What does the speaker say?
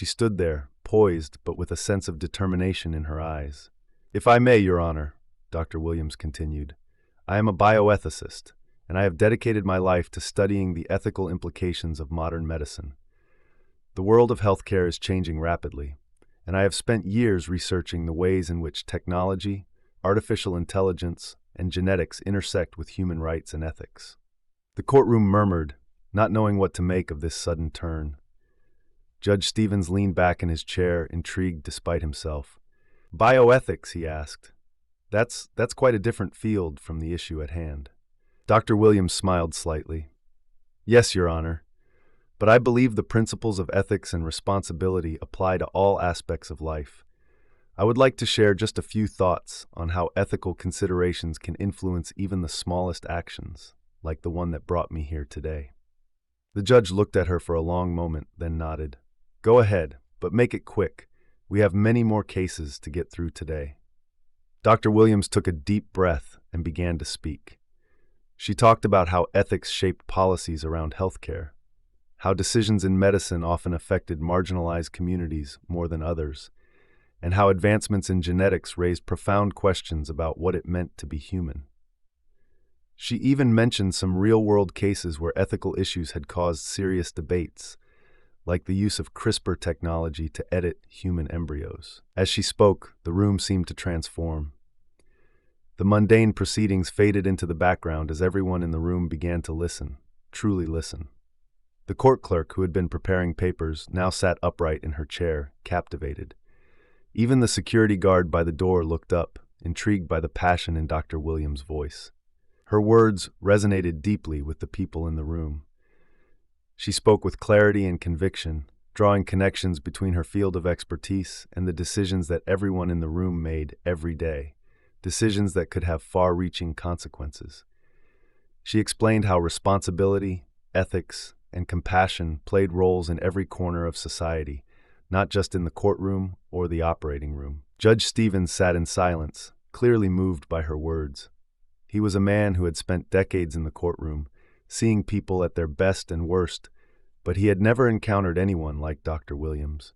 She stood there, poised, but with a sense of determination in her eyes. "If I may, Your Honor," Dr. Williams continued, "I am a bioethicist, and I have dedicated my life to studying the ethical implications of modern medicine. The world of healthcare is changing rapidly, and I have spent years researching the ways in which technology, artificial intelligence, and genetics intersect with human rights and ethics." The courtroom murmured, not knowing what to make of this sudden turn. Judge Stevens leaned back in his chair, intrigued despite himself. "Bioethics," he asked. That's quite a different field from the issue at hand." Dr. Williams smiled slightly. "Yes, Your Honor, but I believe the principles of ethics and responsibility apply to all aspects of life. I would like to share just a few thoughts on how ethical considerations can influence even the smallest actions, like the one that brought me here today." The judge looked at her for a long moment, then nodded. "Go ahead, but make it quick. We have many more cases to get through today." Dr. Williams took a deep breath and began to speak. She talked about how ethics shaped policies around healthcare, how decisions in medicine often affected marginalized communities more than others, and how advancements in genetics raised profound questions about what it meant to be human. She even mentioned some real-world cases where ethical issues had caused serious debates, like the use of CRISPR technology to edit human embryos. As she spoke, the room seemed to transform. The mundane proceedings faded into the background as everyone in the room began to listen, truly listen. The court clerk, who had been preparing papers, now sat upright in her chair, captivated. Even the security guard by the door looked up, intrigued by the passion in Dr. Williams' voice. Her words resonated deeply with the people in the room. She spoke with clarity and conviction, drawing connections between her field of expertise and the decisions that everyone in the room made every day, decisions that could have far-reaching consequences. She explained how responsibility, ethics, and compassion played roles in every corner of society, not just in the courtroom or the operating room. Judge Stevens sat in silence, clearly moved by her words. He was a man who had spent decades in the courtroom, seeing people at their best and worst, but he had never encountered anyone like Dr. Williams.